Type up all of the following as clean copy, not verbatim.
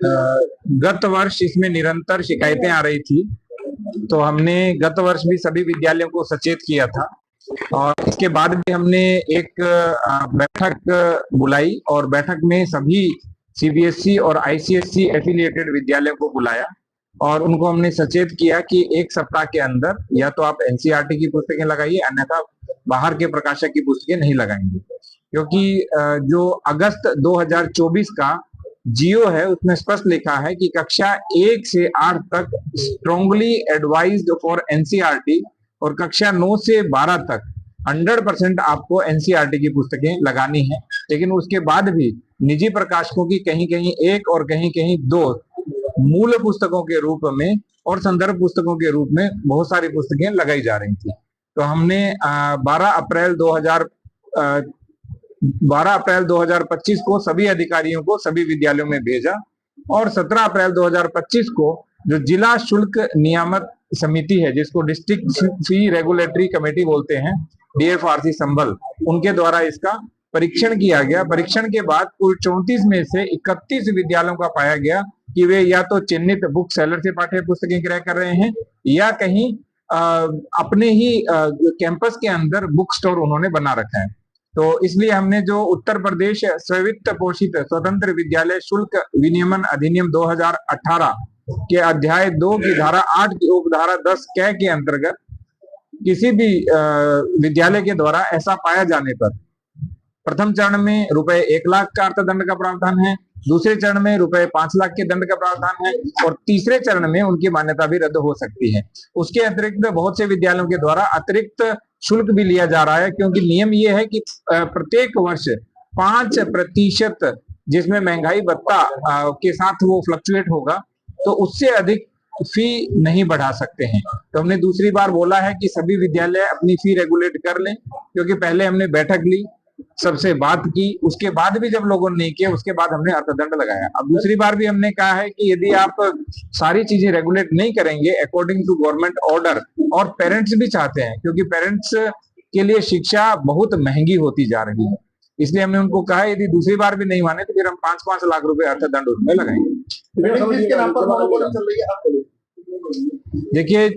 गत वर्ष इसमें निरंतर शिकायतें आ रही थी, तो हमने गत वर्ष भी सभी विद्यालयों को सचेत किया था और इसके बाद भी हमने एक बैठक बुलाई और बैठक में सभी सीबीएसई और आईसीएसई एफिलिएटेड विद्यालयों को बुलाया और उनको हमने सचेत किया कि एक सप्ताह के अंदर या तो आप एनसीईआरटी की पुस्तकें लगाइए, अन्यथा बाहर के प्रकाशक की पुस्तकें नहीं लगाएंगे, क्योंकि जो अगस्त 2024 का जियो है उसमें स्पष्ट लिखा है कि कक्षा 1 से 8 तक स्ट्रांगली एडवाइज्ड फॉर एनसीईआरटी और कक्षा 9 से 12 तक 100% आपको एनसीईआरटी की पुस्तकें लगानी है। लेकिन उसके बाद भी निजी प्रकाशकों की कहीं कहीं एक और कहीं कहीं दो मूल पुस्तकों के रूप में और संदर्भ पुस्तकों के रूप में बहुत सारी पुस्तकें लगाई जा रही थी। तो हमने 12 अप्रैल 2025 को सभी अधिकारियों को सभी विद्यालयों में भेजा और 17 अप्रैल 2025 को जो जिला शुल्क नियामक समिति है, जिसको डिस्ट्रिक्ट फी रेगुलेटरी कमेटी बोलते हैं, डीएफआरसी संभल, उनके द्वारा इसका परीक्षण किया गया। परीक्षण के बाद कुल 34 में से 31 विद्यालयों का पाया गया कि वे या तो चिन्हित बुक सेलर से पाठ्य पुस्तकें क्रय कर रहे हैं या कहीं अपने ही कैंपस के अंदर बुक स्टोर उन्होंने बना रखा है। तो इसलिए हमने जो उत्तर प्रदेश स्वित्त पोषित स्वतंत्र विद्यालय शुल्क विनियमन अधिनियम 2018 के अध्याय 2 की धारा 8 की उपधारा 10 क के अंतर्गत किसी भी विद्यालय के द्वारा ऐसा पाया जाने पर प्रथम चरण में रुपए 1 लाख का अर्थदंड का प्रावधान है, दूसरे चरण में रुपए 5 लाख के दंड का प्रावधान है और तीसरे चरण में उनकी मान्यता भी रद्द हो सकती है। उसके अतिरिक्त बहुत से विद्यालयों के द्वारा अतिरिक्त शुल्क भी लिया जा रहा है, क्योंकि नियम ये है कि प्रत्येक वर्ष 5% जिसमें महंगाई भत्ता के साथ वो फ्लक्चुएट होगा, तो उससे अधिक फी नहीं बढ़ा सकते हैं। तो हमने दूसरी बार बोला है कि सभी विद्यालय अपनी फी रेगुलेट कर लें, क्योंकि पहले हमने बैठक ली, सबसे बात की, उसके बाद भी जब लोगों ने नहीं किया उसके बाद हमने अर्थदंड लगाया। अब दूसरी बार भी हमने कहा है कि यदि आप सारी चीजें रेगुलेट नहीं करेंगे अकॉर्डिंग टू गवर्नमेंट ऑर्डर, और पेरेंट्स भी चाहते हैं क्योंकि पेरेंट्स के लिए शिक्षा बहुत महंगी होती जा रही है, इसलिए हमने उनको कहा यदि दूसरी बार भी नहीं माने तो फिर हम 5-5 लाख रुपए अर्थदंड उसमें लगाएंगे। देखिए,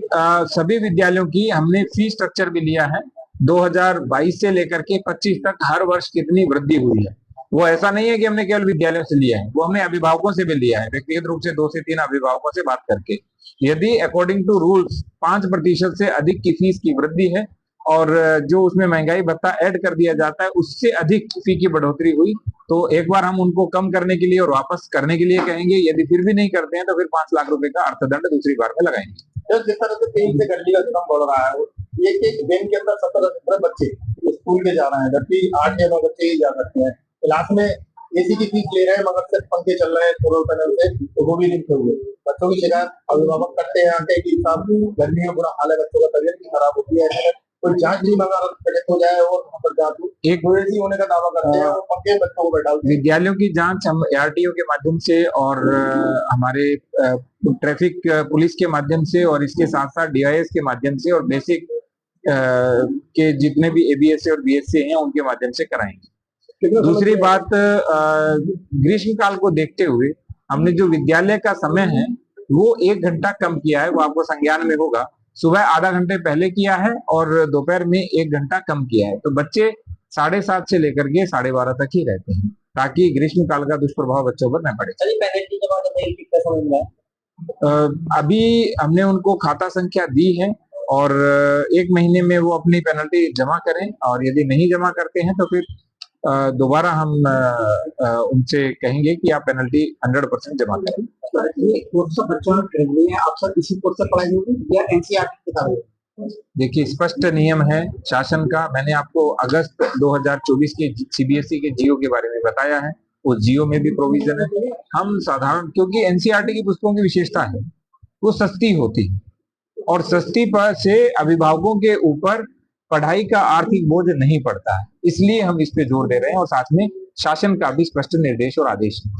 सभी विद्यालयों की हमने फी स्ट्रक्चर भी लिया है। 2022 से लेकर के 25 तक हर वर्ष कितनी वृद्धि हुई है, वो ऐसा नहीं है कि हमने केवल विद्यालयों से लिया है, वो हमने अभिभावकों से भी लिया है, व्यक्तिगत रूप से 2 से 3 अभिभावकों से बात करके। यदि अकॉर्डिंग टू रूल्स 5% से अधिक की फीस की वृद्धि है और जो उसमें महंगाई भत्ता ऐड कर दिया जाता है उससे अधिक फी की बढ़ोतरी हुई, तो एक बार हम उनको कम करने के लिए और वापस करने के लिए कहेंगे। यदि फिर भी नहीं करते हैं तो फिर 5 लाख रुपए का अर्थदंड दूसरी बार में लगाएंगे। जिस तरह से 3 से गली का काम बढ़ रहा है, एक दिन के अंदर 17 बच्चे स्कूल में जा रहे हैं, जबकि 8 या 9 बच्चे ही जा सकते हैं। क्लास में एसी की फीस ले रहे हैं मगर सिर्फ पंखे चल रहे हैं सोलर पैनल से, तो वो भी नहीं हुए। बच्चों की शिकायत अभिभावक करते हैं आके कि साहब गर्मी में बुरा हाल है, बच्चों का तबियत भी खराब होती है, कोई जांच नहीं अगर हो जाए और जांच एक होने का दावा करते हैं, वो पंखे बच्चों को बैठा। विद्यालयों की जांच हम आरटीओ के माध्यम से और हमारे ट्रैफिक पुलिस के माध्यम से और इसके साथ साथ डीआईएस के माध्यम से और बेसिक के जितने भी एबीएस और बीएससी हैं उनके माध्यम से कराएंगे। दूसरी बात, ग्रीष्म काल को देखते हुए हमने जो विद्यालय का समय है वो 1 घंटा कम किया है, वो आपको संज्ञान में होगा। सुबह आधा घंटे पहले किया है और दोपहर में 1 घंटा कम किया है, तो बच्चे 7:30 से लेकर के 12:30 तक ही रहते हैं, ताकि ग्रीष्म काल का दुष्प्रभाव बच्चों पर न पड़े। अभी हमने उनको खाता संख्या दी है और 1 महीने में वो अपनी पेनल्टी जमा करें, और यदि नहीं जमा करते हैं तो फिर दोबारा हम उनसे कहेंगे कि आप पेनल्टी 100% जमा करें। देखिए, स्पष्ट नियम है शासन का। मैंने आपको अगस्त 2024 के सीबीएसई के जियो के बारे में बताया है, उस जियो में भी प्रोविजन है। हम साधारण, क्योंकि एनसीईआरटी की पुस्तकों की विशेषता है वो सस्ती होती है और सस्ती पर से अभिभावकों के ऊपर पढ़ाई का आर्थिक बोझ नहीं पड़ता है, इसलिए हम इस पे जोर दे रहे हैं और साथ में शासन का भी स्पष्ट निर्देश और आदेश है।